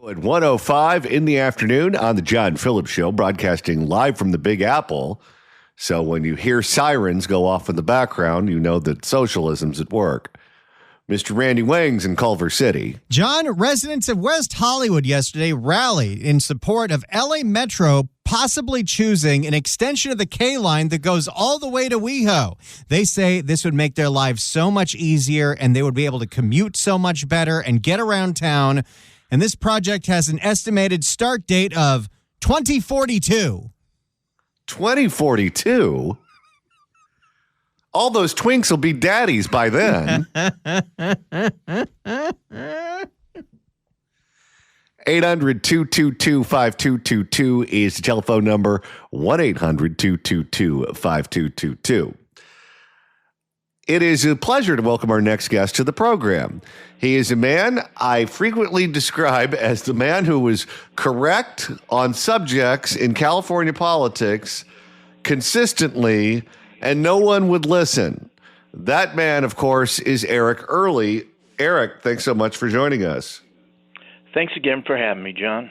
At 1:05 in the afternoon on the John Phillips Show, broadcasting live from the Big Apple. So when you hear sirens go off in the background, you know that socialism's at work. Mr. Randy Wang's in Culver City. John, residents of West Hollywood yesterday rallied in support of LA Metro possibly choosing an extension of the K line that goes all the way to WeHo. They say this would make their lives so much easier and they would be able to commute so much better and get around town. And this project has an estimated start date of 2042. 2042? All those twinks will be daddies by then. 800-222-5222 is the telephone number. 1-800-222-5222. It is a pleasure to welcome our next guest to the program. He is a man I frequently describe as the man who was correct on subjects in California politics consistently, and no one would listen. That man, of course, is Eric Early. Eric, thanks so much for joining us. Thanks again for having me, John.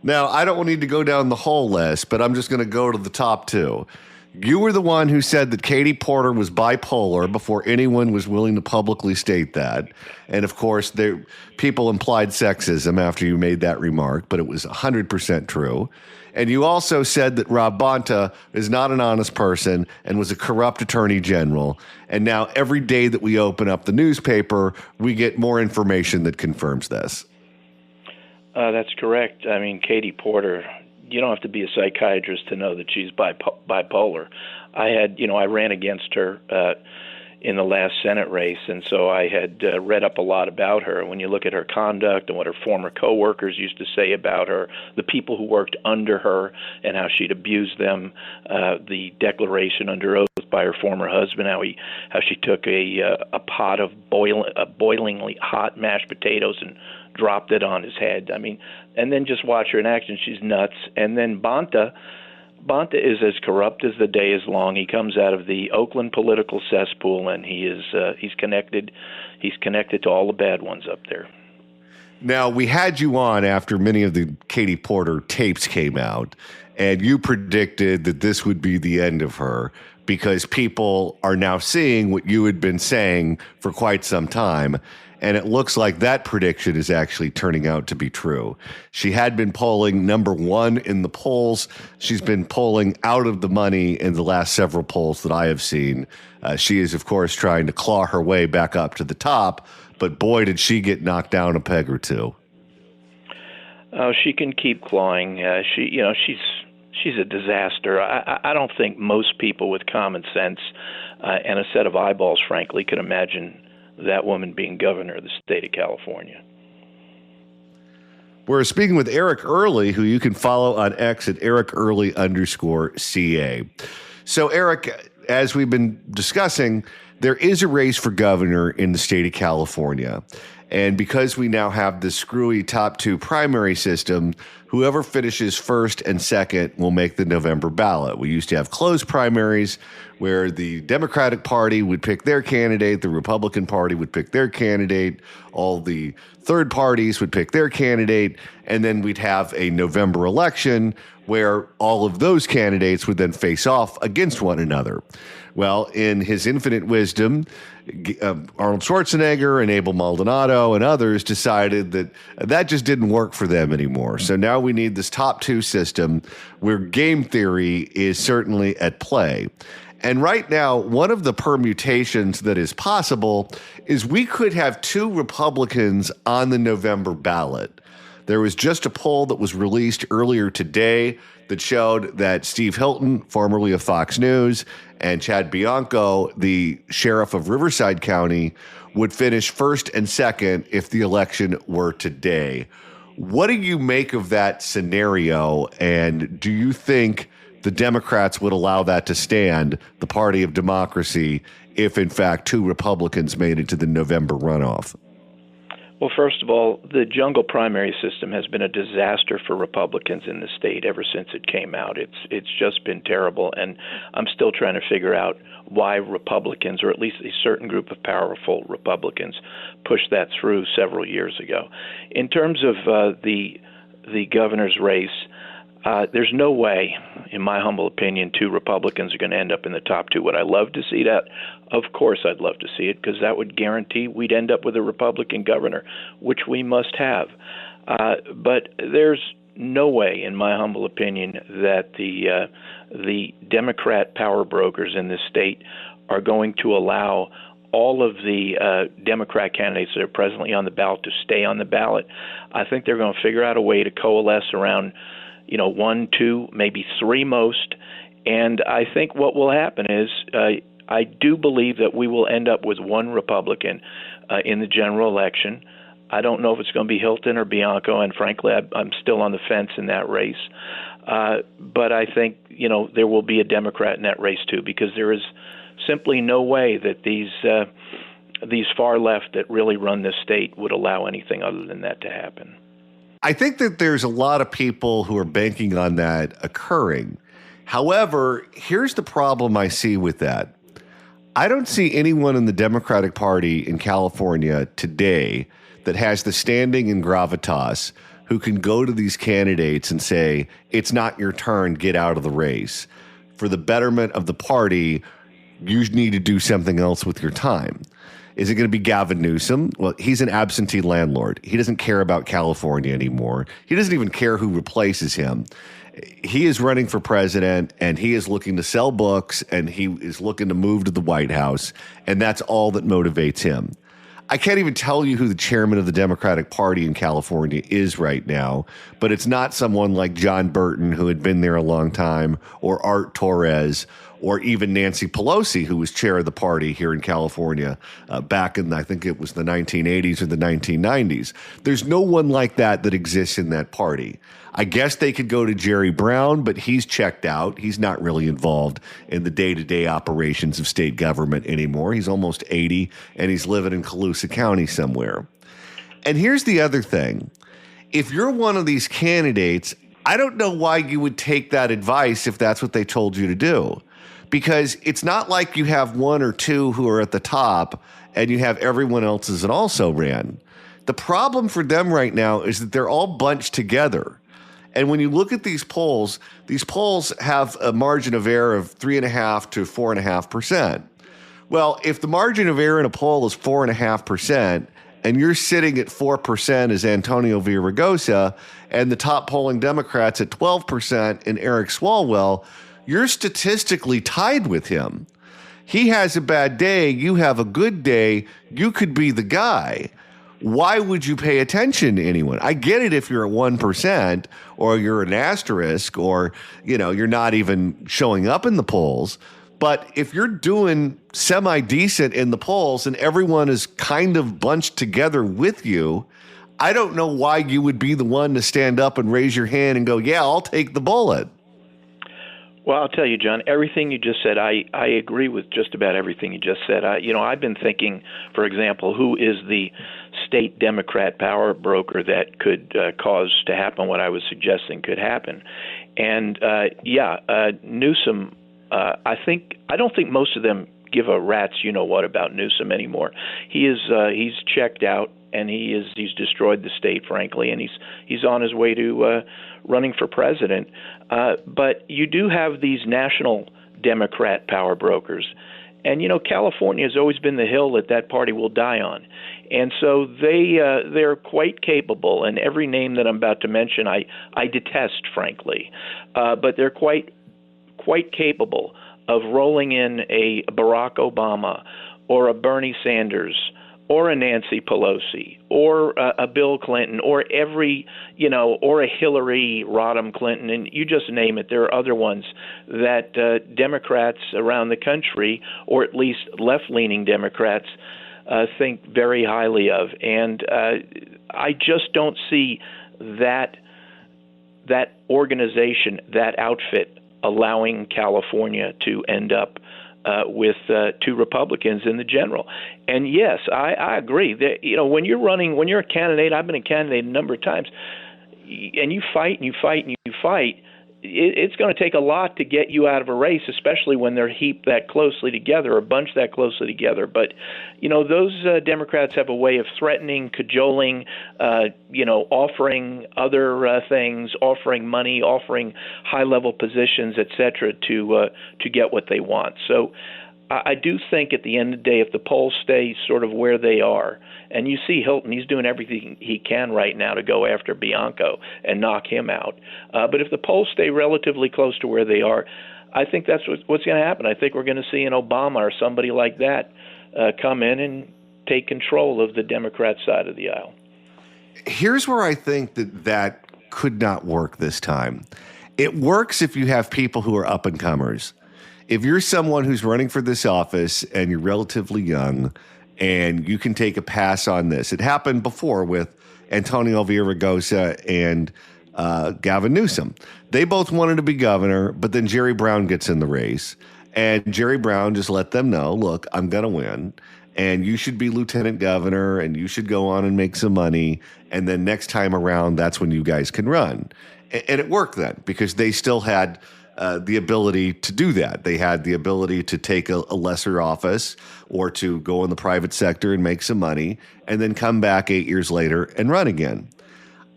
Now, I don't need to go down the whole list, but I'm just going to go to the top two. You were the one who said that Katie Porter was bipolar before anyone was willing to publicly state that. And of course, people implied sexism after you made that remark, but it was 100% true. And you also said that Rob Bonta is not an honest person and was a corrupt attorney general. And now every day that we open up the newspaper, we get more information that confirms this. That's correct. I mean, Katie Porter, you don't have to be a psychiatrist to know that she's bipolar. I ran against her in the last Senate race, and so I had read up a lot about her. When you look at her conduct and what her former coworkers used to say about her, the people who worked under her and how she'd abused them, the declaration under oath by her former husband, how she took a pot of boilingly hot mashed potatoes and dropped it on his head. I mean, and then just watch her in action. She's nuts. And then Bonta is as corrupt as the day is long. He comes out of the Oakland political cesspool, and he's connected to all the bad ones up there. Now, we had you on after many of the Katie Porter tapes came out, and you predicted that this would be the end of her because people are now seeing what you had been saying for quite some time. And it looks like that prediction is actually turning out to be true. She had been polling number one in the polls. She's been polling out of the money in the last several polls that I have seen. She is, of course, trying to claw her way back up to the top. But boy, did she get knocked down a peg or two. Oh, she can keep clawing. She's a disaster. I don't think most people with common sense and a set of eyeballs, frankly, could imagine that woman being governor of the state of California. We're speaking with Eric Early, who you can follow on X at @EricEarly_CA. So, Eric, as we've been discussing, there is a race for governor in the state of California. And because we now have the screwy top two primary system, whoever finishes first and second will make the November ballot. We used to have closed primaries where the Democratic Party would pick their candidate, the Republican Party would pick their candidate, all the third parties would pick their candidate, and then we'd have a November election where all of those candidates would then face off against one another. Well, in his infinite wisdom, Arnold Schwarzenegger and Abel Maldonado and others decided that just didn't work for them anymore. So now we need this top two system where game theory is certainly at play. And right now, one of the permutations that is possible is we could have two Republicans on the November ballot. There was just a poll that was released earlier today that showed that Steve Hilton, formerly of Fox News, and Chad Bianco, the sheriff of Riverside County, would finish first and second if the election were today. What do you make of that scenario? And do you think the Democrats would allow that to stand, the party of democracy, if in fact two Republicans made it to the November runoff? Well, first of all, the jungle primary system has been a disaster for Republicans in the state ever since it came out. It's just been terrible, and I'm still trying to figure out why Republicans, or at least a certain group of powerful Republicans, pushed that through several years ago. In terms of the governor's race, there's no way, in my humble opinion, two Republicans are going to end up in the top two. Would I love to see that? Of course I'd love to see it, because that would guarantee we'd end up with a Republican governor, which we must have. But there's no way, in my humble opinion, that the Democrat power brokers in this state are going to allow all of the Democrat candidates that are presently on the ballot to stay on the ballot. I think they're going to figure out a way to coalesce around one, two, maybe three most. And I think what will happen is I do believe that we will end up with one Republican in the general election. I don't know if it's going to be Hilton or Bianco, and frankly, I'm still on the fence in that race. But I think, there will be a Democrat in that race too, because there is simply no way that these far left that really run this state would allow anything other than that to happen. I think that there's a lot of people who are banking on that occurring. However, here's the problem I see with that. I don't see anyone in the Democratic Party in California today that has the standing and gravitas who can go to these candidates and say, it's not your turn, get out of the race. For the betterment of the party, you need to do something else with your time. Is it going to be Gavin Newsom? Well, he's an absentee landlord. He doesn't care about California anymore. He doesn't even care who replaces him. He is running for president, and he is looking to sell books, and he is looking to move to the White House, and that's all that motivates him. I can't even tell you who the chairman of the Democratic Party in California is right now, but it's not someone like John Burton, who had been there a long time, or Art Torres, or even Nancy Pelosi, who was chair of the party here in California back in, I think it was the 1980s or the 1990s. There's no one like that exists in that party. I guess they could go to Jerry Brown, but he's checked out. He's not really involved in the day-to-day operations of state government anymore. He's almost 80, and he's living in Colusa County somewhere. And here's the other thing. If you're one of these candidates, I don't know why you would take that advice if that's what they told you to do. Because it's not like you have one or two who are at the top and you have everyone else as an also ran. The problem for them right now is that they're all bunched together. And when you look at these polls have a margin of error of 3.5% to 4.5%. Well, if the margin of error in a poll is 4.5%, and you're sitting at 4% as Antonio Villaraigosa, and the top polling Democrats at 12% in Eric Swalwell, you're statistically tied with him. He has a bad day, you have a good day, you could be the guy. Why would you pay attention to anyone? I get it if you're at 1% or you're an asterisk or, you're not even showing up in the polls. But if you're doing semi-decent in the polls and everyone is kind of bunched together with you, I don't know why you would be the one to stand up and raise your hand and go, yeah, I'll take the bullet. Well, I'll tell you, John, everything you just said, I agree with just about everything you just said. I've been thinking, for example, who is the state Democrat power broker that could cause to happen what I was suggesting could happen. And, Newsom, I don't think most of them give a rat's you-know-what about Newsom anymore. He's checked out, and he's destroyed the state, frankly, and he's on his way to running for president. But you do have these national Democrat power brokers. And, California has always been the hill that party will die on. And so they're quite capable. And every name that I'm about to mention, I detest, frankly. But they're quite capable of rolling in a Barack Obama or a Bernie Sanders or a Nancy Pelosi, or a Bill Clinton, or or a Hillary Rodham Clinton, and you just name it. There are other ones that Democrats around the country, or at least left-leaning Democrats, think very highly of. And I just don't see that organization, that outfit, allowing California to end up with two Republicans in the general. And yes, I agree that when you're a candidate, I've been a candidate a number of times, and you fight and you fight and you fight. It's going to take a lot to get you out of a race, especially when they're heaped that closely together or bunched that closely together. But, those Democrats have a way of threatening, cajoling, offering other things, offering money, offering high-level positions, et cetera, to get what they want. So I do think at the end of the day, if the polls stay sort of where they are, and you see Hilton, he's doing everything he can right now to go after Bianco and knock him out. But if the polls stay relatively close to where they are, I think that's what's going to happen. I think we're going to see an Obama or somebody like that come in and take control of the Democrat side of the aisle. Here's where I think that could not work this time. It works if you have people who are up-and-comers. If you're someone who's running for this office and you're relatively young and you can take a pass on this. It happened before with Antonio Villaraigosa and Gavin Newsom. They both wanted to be governor, but then Jerry Brown gets in the race. And Jerry Brown just let them know, look, I'm going to win. And you should be lieutenant governor and you should go on and make some money. And then next time around, that's when you guys can run. And it worked then because they still had the ability to do that. They had the ability to take a lesser office or to go in the private sector and make some money and then come back 8 years later and run again.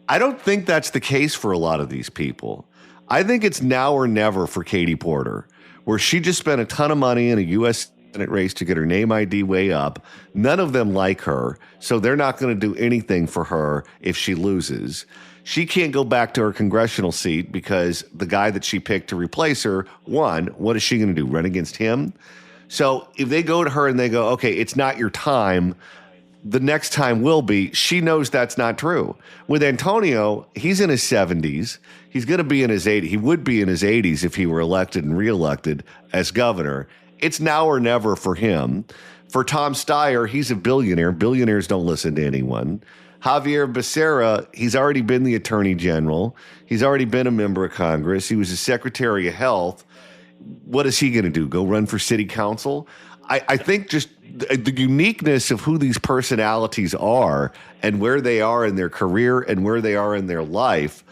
I don't think that's the case for a lot of these people. I think it's now or never for Katie Porter, where she just spent a ton of money in a U.S. Senate race to get her name ID way up. None of them like her, so they're not going to do anything for her if she loses. She can't go back to her congressional seat because the guy that she picked to replace her won. What is she going to do, run against him? So if they go to her and they go, okay, it's not your time, the next time will be, she knows that's not true. With Antonio, he's in his 70s. He's going to be in his 80s. He would be in his 80s if he were elected and reelected as governor. It's now or never for him. For Tom Steyer, he's a billionaire. Billionaires don't listen to anyone. Javier Becerra, he's already been the attorney general. He's already been a member of Congress. He was a secretary of health. What is he going to do? Go run for city council? I think just the uniqueness of who these personalities are and where they are in their career and where they are in their life,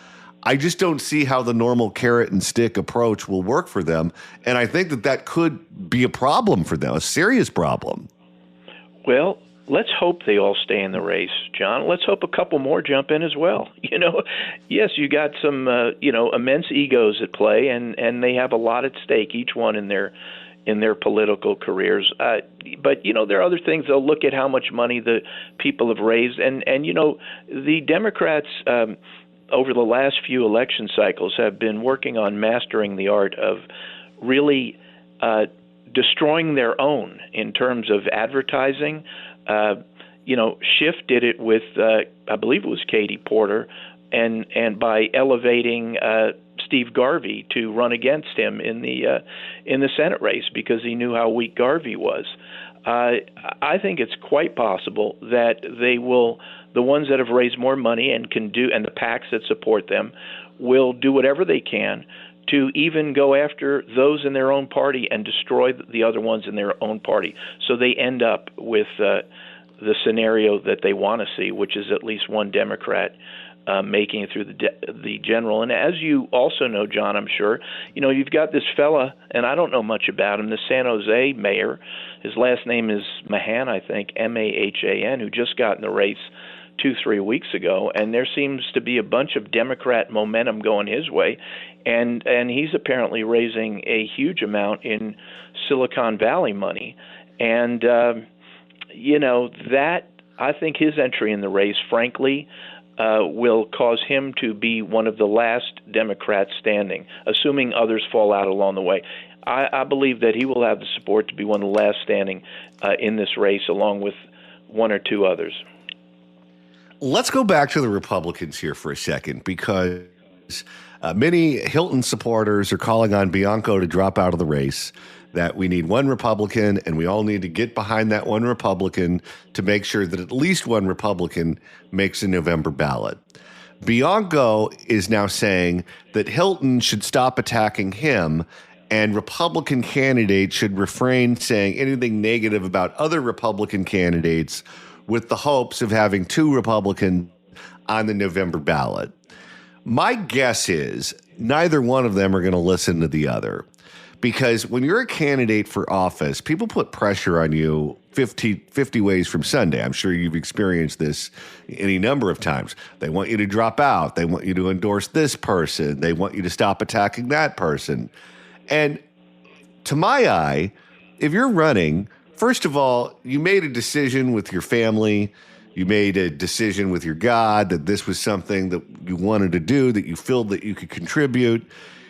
I just don't see how the normal carrot and stick approach will work for them. And I think that could be a problem for them, a serious problem. Well, let's hope they all stay in the race, John. Let's hope a couple more jump in as well. Yes, you got some, immense egos at play, and they have a lot at stake, each one in their political careers. But there are other things. They'll look at how much money the people have raised, and the Democrats over the last few election cycles have been working on mastering the art of really destroying their own in terms of advertising. Schiff did it with, I believe it was Katie Porter, and by elevating Steve Garvey to run against him in the Senate race because he knew how weak Garvey was. I think it's quite possible that the ones that have raised more money and can do, and the PACs that support them, will do whatever they can to even go after those in their own party and destroy the other ones in their own party. So they end up with the scenario that they want to see, which is at least one Democrat making it through the general. And as you also know, John, I'm sure, you've got this fella, and I don't know much about him, the San Jose mayor. His last name is Mahan, I think, Mahan, who just got in the race 2-3 weeks ago, and there seems to be a bunch of Democrat momentum going his way, and he's apparently raising a huge amount in Silicon Valley money, and that I think his entry in the race, frankly, will cause him to be one of the last Democrats standing, assuming others fall out along the way. I believe that he will have the support to be one of the last standing in this race, along with one or two others. Let's go back to the Republicans here for a second, because many Hilton supporters are calling on Bianco to drop out of the race, that we need one Republican, and we all need to get behind that one Republican to make sure that at least one Republican makes a November ballot. Bianco is now saying that Hilton should stop attacking him and Republican candidates should refrain saying anything negative about other Republican candidates with the hopes of having two Republicans on the November ballot. My guess is neither one of them are going to listen to the other, because when you're a candidate for office, people put pressure on you 50 ways from Sunday. I'm sure you've experienced this any number of times. They want you to drop out. They want you to endorse this person. They want you to stop attacking that person. And to my eye, if you're running, first of all, you made a decision with your family. You made a decision with your God that this was something that you wanted to do, that you feel that you could contribute.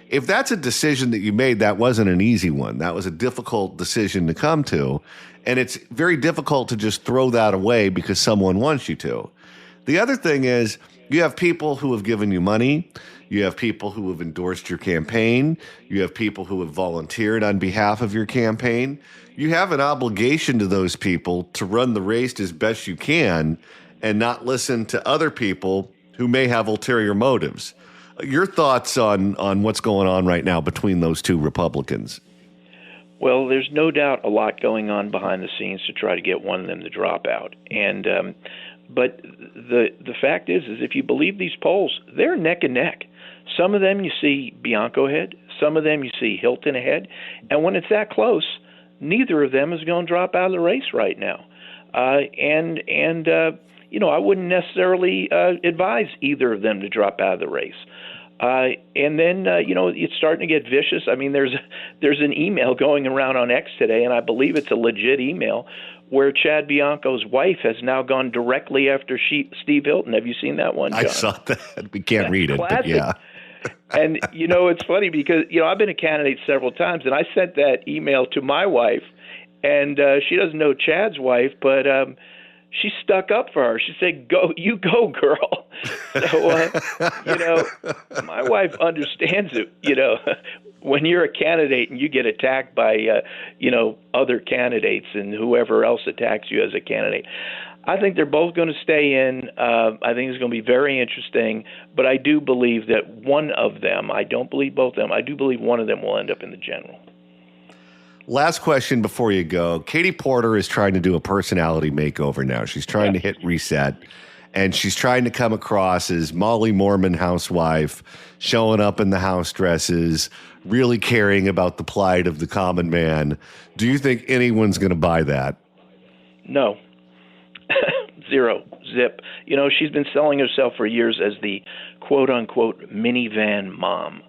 If that's a decision that you made, that wasn't an easy one. That was a difficult decision to come to. And it's very difficult to just throw that away because someone wants you to. The other thing is you have people who have given you money. You have people who have endorsed your campaign. You have people who have volunteered on behalf of your campaign. You have an obligation to those people to run the race as best you can and not listen to other people who may have ulterior motives. Your thoughts on what's going on right now between those two Republicans? Well, there's no doubt a lot going on behind the scenes to try to get one of them to drop out. And but the fact is if you believe these polls, they're neck and neck. Some of them you see Bianco ahead. Some of them you see Hilton ahead. And when it's that close, neither of them is going to drop out of the race right now. I wouldn't necessarily advise either of them to drop out of the race. And then, it's starting to get vicious. I mean, there's an email going around on X today, and I believe it's a legit email, where Chad Bianco's wife has now gone directly after Steve Hilton. Have you seen that one, John? I saw that. We can't read it, Classic. But yeah. And, it's funny because, I've been a candidate several times, and I sent that email to my wife, and she doesn't know Chad's wife, but she stuck up for her. She said, you go, girl. So, my wife understands it, when you're a candidate and you get attacked by, other candidates and whoever else attacks you as a candidate. I think they're both going to stay in. I think it's going to be very interesting. But I do believe that one of them, I don't believe both of them, I do believe one of them will end up in the general. Last question before you go. Katie Porter is trying to do a personality makeover now. She's trying to hit reset, and she's trying to come across as Molly Mormon housewife, showing up in the house dresses, really caring about the plight of the common man. Do you think anyone's going to buy that? No. Zero. Zip. She's been selling herself for years as the quote-unquote minivan mom.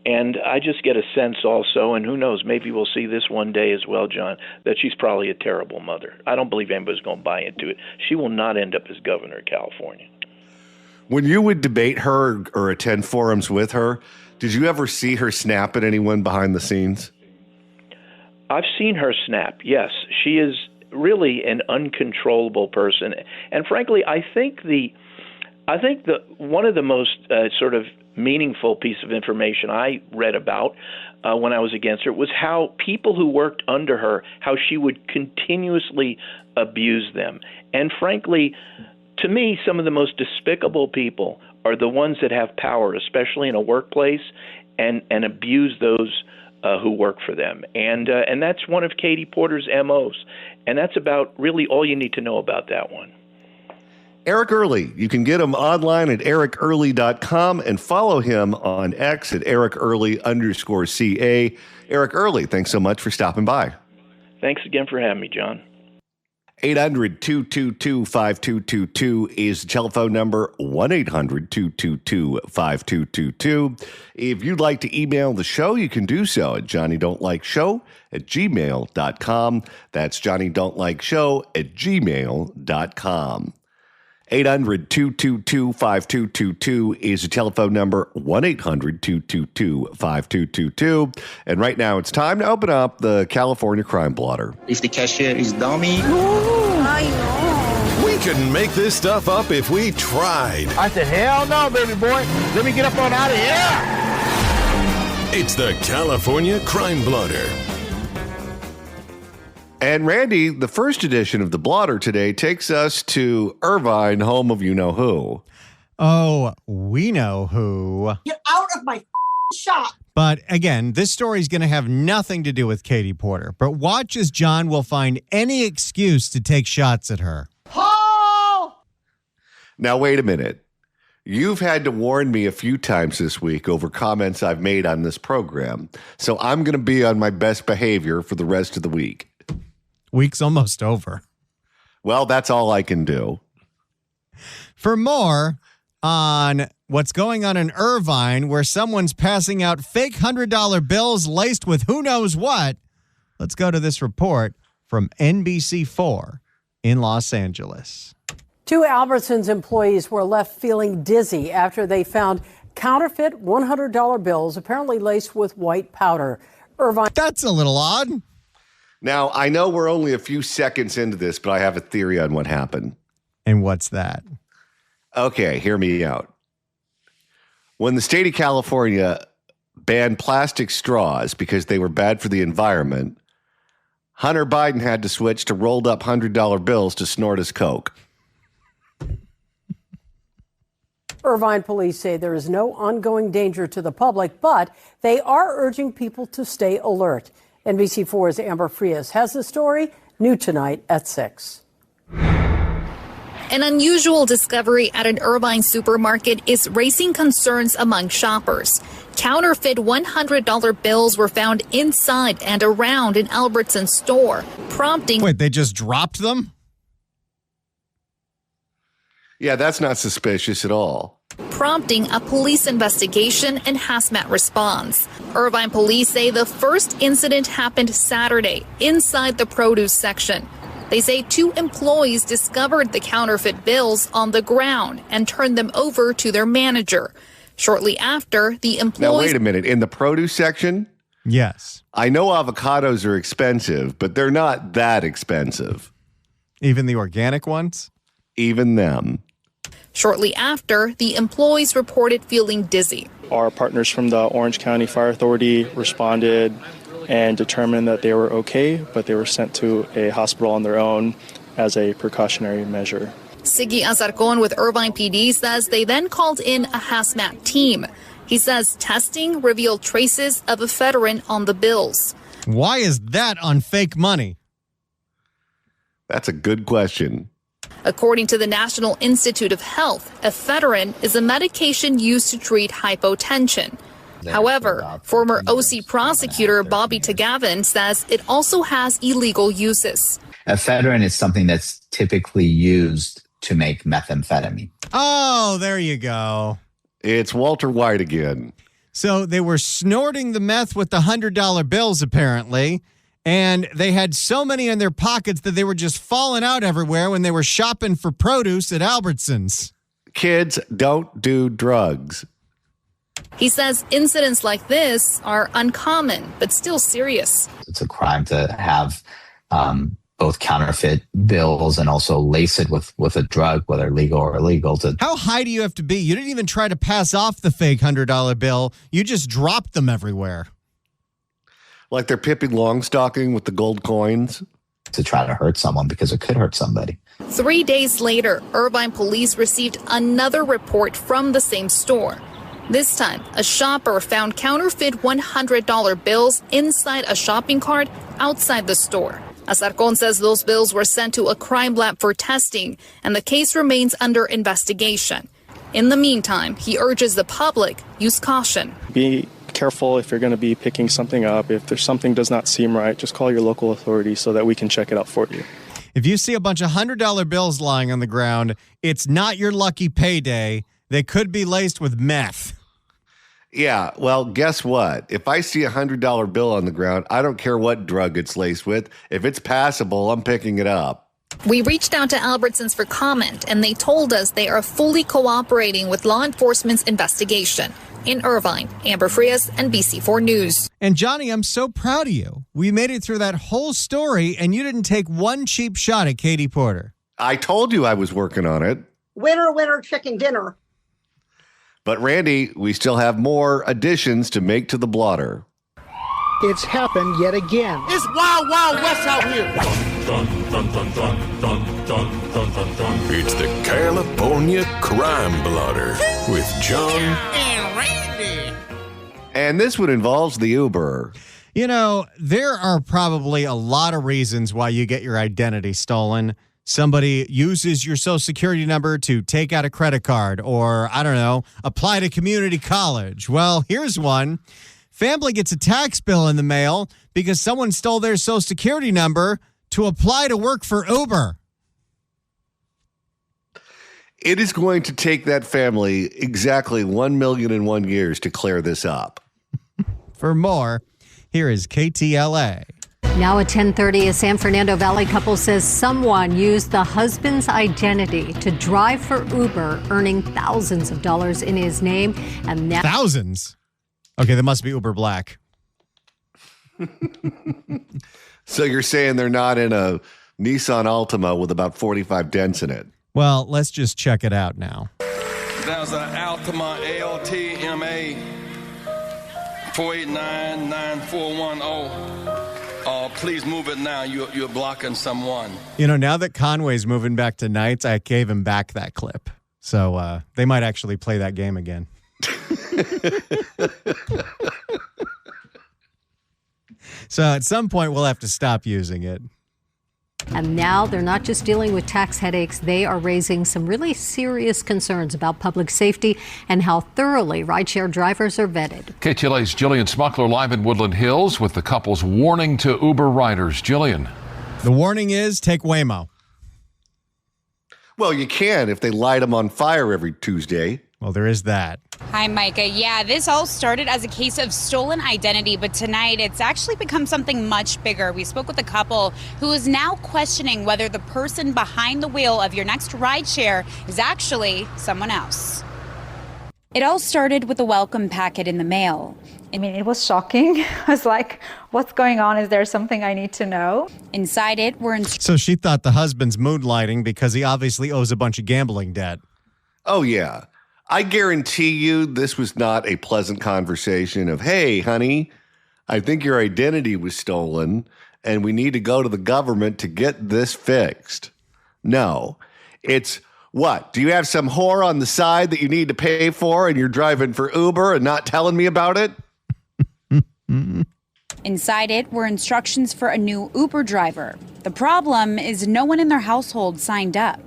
And I just get a sense also, and who knows, maybe we'll see this one day as well, John, that she's probably a terrible mother. I don't believe anybody's going to buy into it. She will not end up as governor of California. When you would debate her or attend forums with her, did you ever see her snap at anyone behind the scenes? I've seen her snap, yes. She is really an uncontrollable person. And frankly, I think one of the most sort of meaningful piece of information I read about when I was against her was how people who worked under her, how she would continuously abuse them. And frankly, to me, some of the most despicable people are the ones that have power, especially in a workplace, and abuse those who work for them. And that's one of Katie Porter's MOs. And that's about really all you need to know about that one. Eric Early. You can get him online at ericearly.com and follow him on X at ericearly_CA. Eric Early, thanks so much for stopping by. Thanks again for having me, John. 800-222-5222 is the telephone number, 1-800-222-5222. If you'd like to email the show, you can do so at johnnydon'tlikeshow@gmail.com. That's johnnydon'tlikeshow@gmail.com. 800-222-5222 is the telephone number, 1-800-222-5222. And right now it's time to open up the California Crime Blotter. If the cashier is dummy. I know. We couldn't make this stuff up if we tried. I said, hell no, baby boy. Let me get up on out of here. It's the California Crime Blotter. And Randy, the first edition of the Blotter today takes us to Irvine, home of you-know-who. Oh, we know who. Get out of my shot. But again, this story is going to have nothing to do with Katie Porter. But watch as John will find any excuse to take shots at her. Paul! Now, wait a minute. You've had to warn me a few times this week over comments I've made on this program. So I'm going to be on my best behavior for the rest of the week. Week's almost over. Well, that's all I can do. For more on what's going on in Irvine, where someone's passing out fake $100 bills laced with who knows what, let's go to this report from NBC4 in Los Angeles. 2 Albertsons employees were left feeling dizzy after they found counterfeit $100 bills apparently laced with white powder. Irvine. That's a little odd. Now, I know we're only a few seconds into this, but I have a theory on what happened. And what's that? Okay, hear me out. When the state of California banned plastic straws because they were bad for the environment, Hunter Biden had to switch to rolled up $100 bills to snort his Coke. Irvine police say there is no ongoing danger to the public, but they are urging people to stay alert. NBC4's Amber Frias has the story, new tonight at 6. An unusual discovery at an Irvine supermarket is raising concerns among shoppers. Counterfeit $100 bills were found inside and around an Albertsons store, prompting... Wait, they just dropped them? Yeah, that's not suspicious at all. Prompting a police investigation and hazmat response. Irvine police say the first incident happened Saturday inside the produce section. They say 2 employees discovered the counterfeit bills on the ground and turned them over to their manager. Shortly after, the employees... Now, wait a minute. In the produce section? Yes. I know avocados are expensive, but they're not that expensive. Even the organic ones? Even them. Shortly after, the employees reported feeling dizzy. Our partners from the Orange County Fire Authority responded and determined that they were okay, but they were sent to a hospital on their own as a precautionary measure. Siggy Azarcon with Irvine PD says they then called in a hazmat team. He says testing revealed traces of ephedrine on the bills. Why is that on fake money? That's a good question. According to the National Institute of Health, ephedrine is a medication used to treat hypotension. However, former OC prosecutor Bobby Tagavin says it also has illegal uses. Ephedrine is something that's typically used to make methamphetamine. Oh, there you go. It's Walter White again. So they were snorting the meth with the $100 bills, apparently, and they had so many in their pockets that they were just falling out everywhere when they were shopping for produce at Albertsons. Kids, don't do drugs. He says incidents like this are uncommon, but still serious. It's a crime to have both counterfeit bills and also lace it with a drug, whether legal or illegal. How high do you have to be? You didn't even try to pass off the fake $100 bill. You just dropped them everywhere. Like they're Pippi Longstocking with the gold coins? To try to hurt someone because it could hurt somebody. 3 days later, Irvine police received another report from the same store. This time, a shopper found counterfeit $100 bills inside a shopping cart outside the store. Azarcon says those bills were sent to a crime lab for testing, and the case remains under investigation. In the meantime, he urges the public use caution. Be careful if you're going to be picking something up. If there's something does not seem right, just call your local authority so that we can check it out for you. If you see a bunch of $100 bills lying on the ground, it's not your lucky payday. They could be laced with meth. Yeah, well, guess what? If I see a $100 bill on the ground, I don't care what drug it's laced with. If it's passable, I'm picking it up. We reached out to Albertsons for comment, and they told us they are fully cooperating with law enforcement's investigation. In Irvine, Amber Frias, NBC4 News. And Johnny, I'm so proud of you. We made it through that whole story, and you didn't take one cheap shot at Katie Porter. I told you I was working on it. Winner, winner, chicken dinner. But Randy, we still have more additions to make to the blotter. It's happened yet again. It's Wild Wild West out here. It's the California Crime Blotter with John and Randy. And this one involves the Uber. You know, there are probably a lot of reasons why you get your identity stolen. Somebody uses your social security number to take out a credit card or, I don't know, apply to community college. Well, here's one. Family gets a tax bill in the mail because someone stole their social security number to apply to work for Uber. It is going to take that family exactly 1,000,001 years to clear this up. For more, here is KTLA. Now at 10:30, a San Fernando Valley couple says someone used the husband's identity to drive for Uber, earning thousands of dollars in his name. And now thousands? Okay, that must be Uber Black. So you're saying they're not in a Nissan Altima with about 45 dents in it? Well, let's just check it out now. That was an Altima LTMA 4899410. Please move it now. You're blocking someone. You know, now that Conway's moving back to nights, I gave him back that clip. So they might actually play that game again. So at some point, we'll have to stop using it. And now they're not just dealing with tax headaches. They are raising some really serious concerns about public safety and how thoroughly rideshare drivers are vetted. KTLA's Jillian Smuckler live in Woodland Hills with the couple's warning to Uber riders. Jillian. The warning is take Waymo. Well, you can if they light them on fire every Tuesday. Well, there is that. Hi, Micah. Yeah, this all started as a case of stolen identity, but tonight it's actually become something much bigger. We spoke with a couple who is now questioning whether the person behind the wheel of your next rideshare is actually someone else. It all started with a welcome packet in the mail. I mean, it was shocking. I was like, what's going on? Is there something I need to know? Inside it were So she thought the husband's moonlighting because he obviously owes a bunch of gambling debt. Oh, yeah. I guarantee you this was not a pleasant conversation of, hey, honey, I think your identity was stolen and we need to go to the government to get this fixed. No, it's what? Do you have some whore on the side that you need to pay for and you're driving for Uber and not telling me about it? Inside it were instructions for a new Uber driver. The problem is no one in their household signed up.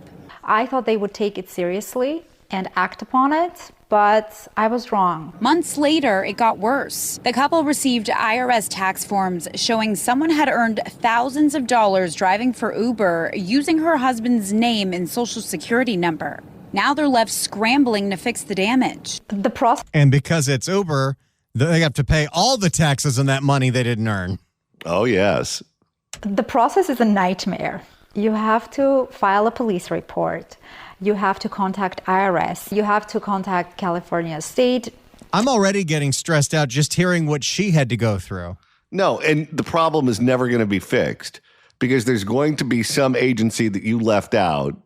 I thought they would take it seriously and act upon it, but I was wrong. Months later, it got worse. The couple received IRS tax forms showing someone had earned thousands of dollars driving for Uber using her husband's name and social security number. Now they're left scrambling to fix the damage. The process. And because it's Uber, they have to pay all the taxes on that money they didn't earn. Oh, yes. The process is a nightmare. You have to file a police report. You have to contact IRS. You have to contact California State. I'm already getting stressed out just hearing what she had to go through. No, and the problem is never going to be fixed because there's going to be some agency that you left out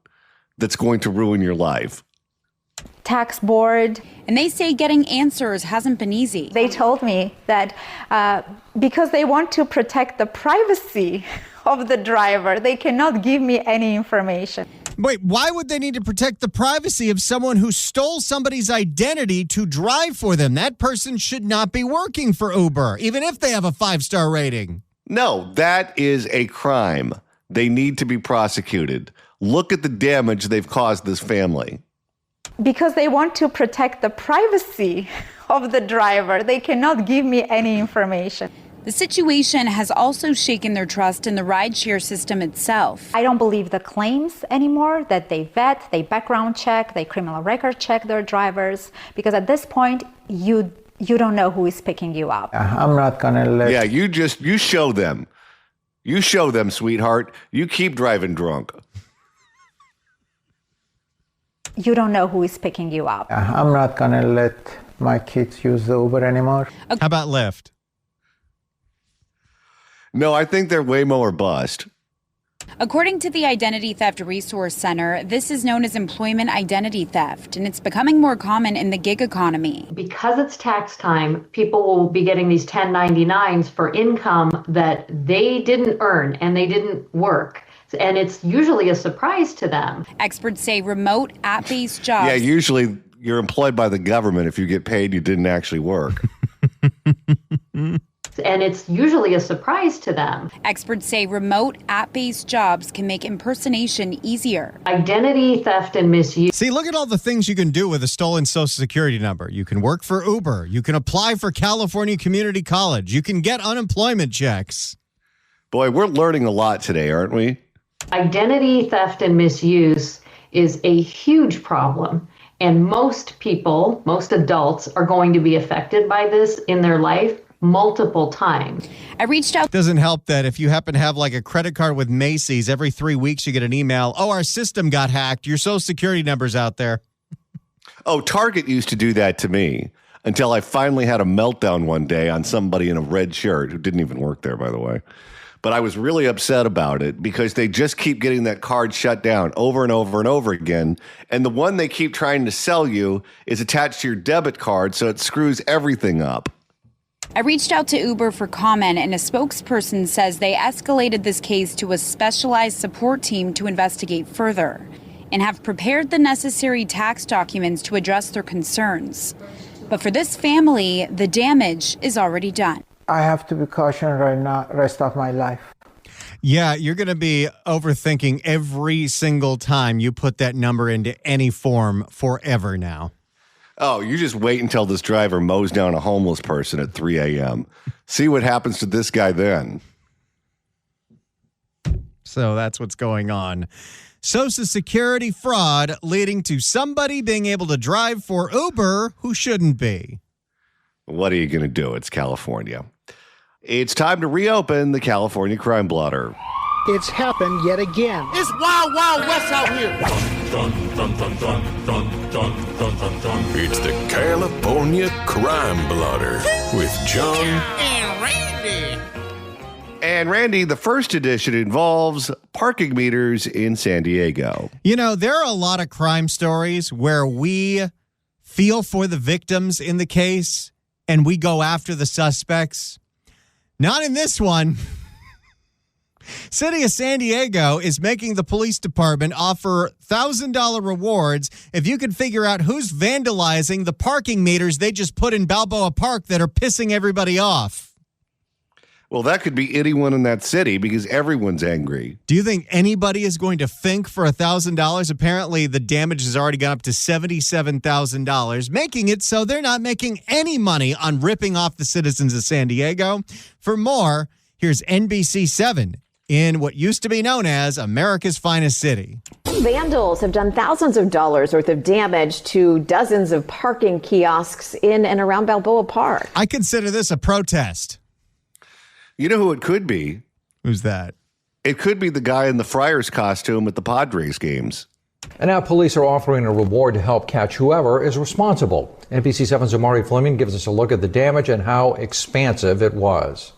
that's going to ruin your life. Tax board. And they say getting answers hasn't been easy. They told me that because they want to protect the privacy of the driver, they cannot give me any information. Wait, why would they need to protect the privacy of someone who stole somebody's identity to drive for them? That person should not be working for Uber, even if they have a 5-star rating. No, that is a crime. They need to be prosecuted. Look at the damage they've caused this family. Because they want to protect the privacy of the driver, they cannot give me any information. The situation has also shaken their trust in the rideshare system itself. I don't believe the claims anymore that they vet, they background check, they criminal record check their drivers, because at this point, you don't know who is picking you up. I'm not gonna let... Yeah, you show them. You show them, sweetheart. You keep driving drunk. You don't know who is picking you up. I'm not gonna let my kids use the Uber anymore. How about Lyft? No, I think they're Waymo or bust. According to the Identity Theft Resource Center, this is known as employment identity theft, and it's becoming more common in the gig economy. Because it's tax time, people will be getting these 1099s for income that they didn't earn and they didn't work. And it's usually a surprise to them. Experts say remote app-based jobs. Yeah, usually you're employed by the government if you get paid you didn't actually work. And it's usually a surprise to them. Experts say remote app-based jobs can make impersonation easier. Identity theft and misuse. See, look at all the things you can do with a stolen Social Security number. You can work for Uber. You can apply for California Community College. You can get unemployment checks. Boy, we're learning a lot today, aren't we? Identity theft and misuse is a huge problem. And most people, most adults, are going to be affected by this in their life multiple times. I reached out. Doesn't help that if you happen to have like a credit card with Macy's, every 3 weeks you get an email, oh, our system got hacked. Your Social Security number's out there. Oh, Target used to do that to me until I finally had a meltdown one day on somebody in a red shirt who didn't even work there, by the way. But I was really upset about it because they just keep getting that card shut down over and over and over again. And the one they keep trying to sell you is attached to your debit card, so it screws everything up. I reached out to Uber for comment, and a spokesperson says they escalated this case to a specialized support team to investigate further and have prepared the necessary tax documents to address their concerns. But for this family, the damage is already done. I have to be cautious right now, rest of my life. Yeah, you're going to be overthinking every single time you put that number into any form forever now. Oh, you just wait until this driver mows down a homeless person at 3 a.m. See what happens to this guy then. So that's what's going on. Social Security fraud leading to somebody being able to drive for Uber who shouldn't be. What are you going to do? It's California. It's time to reopen the California Crime Blotter. It's happened yet again. It's Wild Wild West out here. Dun, dun, dun, dun, dun, dun, dun, dun, dun. It's the California Crime Blotter with John And Randy. And Randy, the first edition involves parking meters in San Diego. You know, there are a lot of crime stories where we feel for the victims in the case and we go after the suspects. Not in this one. City of San Diego is making the police department offer $1,000 rewards if you can figure out who's vandalizing the parking meters they just put in Balboa Park that are pissing everybody off. Well, that could be anyone in that city because everyone's angry. Do you think anybody is going to think for $1,000? Apparently, the damage has already gone up to $77,000, making it so they're not making any money on ripping off the citizens of San Diego. For more, here's NBC7 in what used to be known as America's finest city. Vandals have done thousands of dollars worth of damage to dozens of parking kiosks in and around Balboa Park. I consider this a protest. You know who it could be? Who's that? It could be the guy in the Friars costume at the Padres games. And now police are offering a reward to help catch whoever is responsible. NBC7's Amari Fleming gives us a look at the damage and how expansive it was.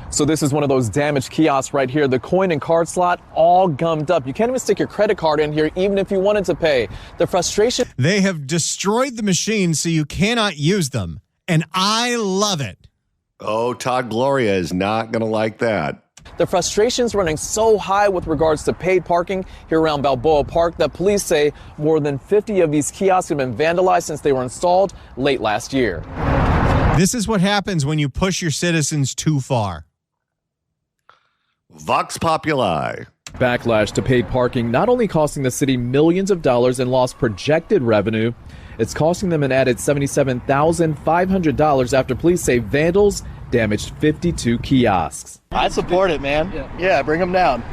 So this is one of those damaged kiosks right here. The coin and card slot all gummed up. You can't even stick your credit card in here, even if you wanted to pay. The frustration. They have destroyed the machines so you cannot use them. And I love it. Oh, Todd Gloria is not going to like that. The frustration's running so high with regards to paid parking here around Balboa Park that police say more than 50 of these kiosks have been vandalized since they were installed late last year. This is what happens when you push your citizens too far. Vox Populi. Backlash to paid parking not only costing the city millions of dollars in lost projected revenue, it's costing them an added $77,500 after police say vandals damaged 52 kiosks. I support it, man. Yeah, bring them down.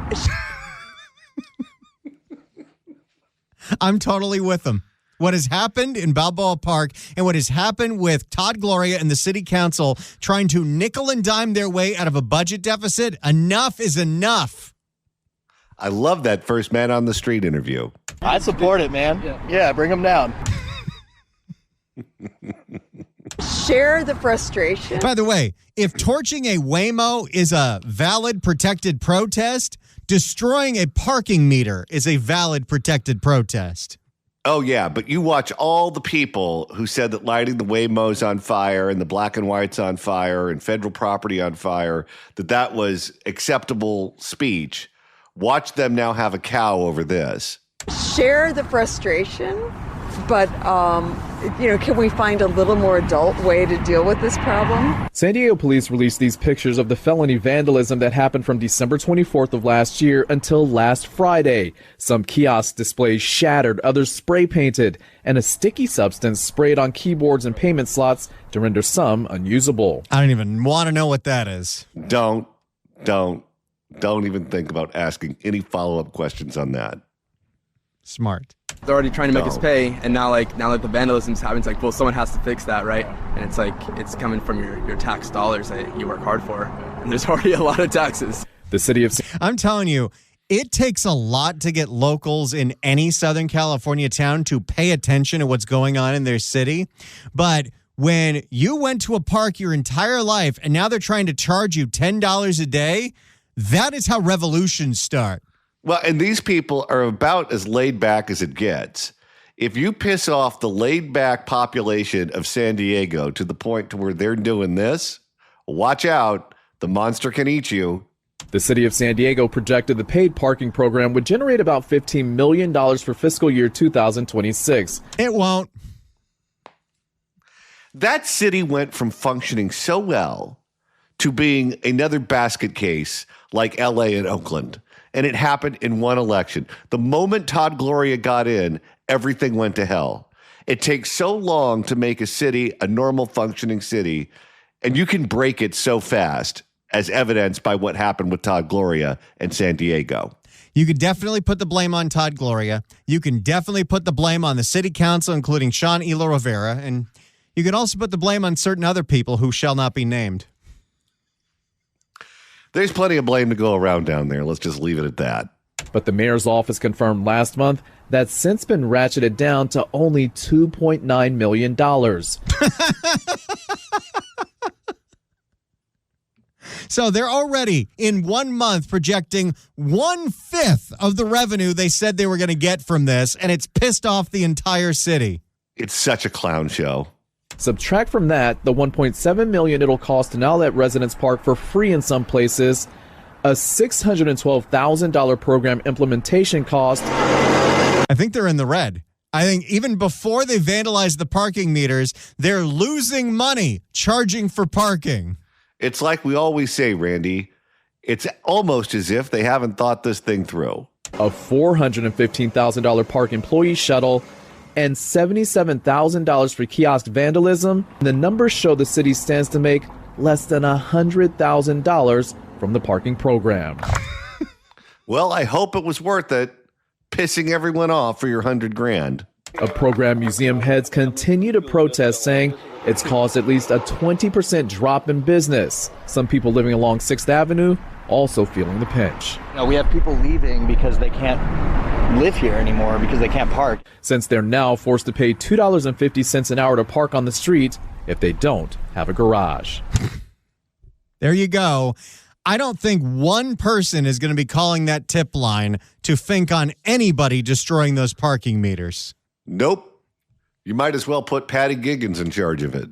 I'm totally with them. What has happened in Balboa Park and what has happened with Todd Gloria and the city council trying to nickel and dime their way out of a budget deficit, enough is enough. I love that first man on the street interview. I support it, man. Yeah, bring them down. Share the frustration. By the way, if torching a Waymo is a valid protected protest, destroying a parking meter is a valid protected protest. Oh, yeah, but you watch all the people who said that lighting the Waymos on fire and the black and whites on fire and federal property on fire, that was acceptable speech. Watch them now have a cow over this. Share the frustration. but, can we find a little more adult way to deal with this problem? San Diego police released these pictures of the felony vandalism that happened from December 24th of last year until last Friday. Some kiosk displays shattered, others spray painted, and a sticky substance sprayed on keyboards and payment slots to render some unusable. I don't even want to know what that is. Don't even think about asking any follow-up questions on that. Smart. They're already trying to make us pay, and now that the vandalism's happening, it's like, well, someone has to fix that, right? And it's like, it's coming from your tax dollars that you work hard for, and there's already a lot of taxes. The city of... I'm telling you, it takes a lot to get locals in any Southern California town to pay attention to what's going on in their city. But when you went to a park your entire life and now they're trying to charge you $10 a day, that is how revolutions start. Well, and these people are about as laid back as it gets. If you piss off the laid back population of San Diego to the point to where they're doing this, watch out. The monster can eat you. The city of San Diego projected the paid parking program would generate about $15 million for fiscal year 2026. It won't. That city went from functioning so well to being another basket case like LA and Oakland. And it happened in one election. The moment Todd Gloria got in, everything went to hell. It takes so long to make a city a normal functioning city, and you can break it so fast, as evidenced by what happened with Todd Gloria and San Diego. You could definitely put the blame on Todd Gloria. You can definitely put the blame on the city council, including Sean Elo Rivera. And you can also put the blame on certain other people who shall not be named. There's plenty of blame to go around down there. Let's just leave it at that. But the mayor's office confirmed last month that's since been ratcheted down to only $2.9 million. So they're already in 1 month projecting 1/5 of the revenue they said they were going to get from this, and it's pissed off the entire city. It's such a clown show. Subtract from that the $1.7 million it'll cost to now let residents park for free in some places, a $612,000 program implementation cost. I think they're in the red. I think even before they vandalize the parking meters, they're losing money charging for parking. It's like we always say, Randy, it's almost as if they haven't thought this thing through. A $415,000 park employee shuttle and $77,000 for kiosk vandalism. The numbers show the city stands to make less than $100,000 from the parking program. Well, I hope it was worth it, pissing everyone off for your $100,000. A program museum heads continue to protest, saying it's caused at least a 20% drop in business. Some people living along 6th Avenue also feeling the pinch. We have people leaving because they can't live here anymore because they can't park. Since they're now forced to pay $2.50 an hour to park on the street if they don't have a garage. There you go. I don't think one person is going to be calling that tip line to think on anybody destroying those parking meters. Nope. You might as well put Patty Giggins in charge of it.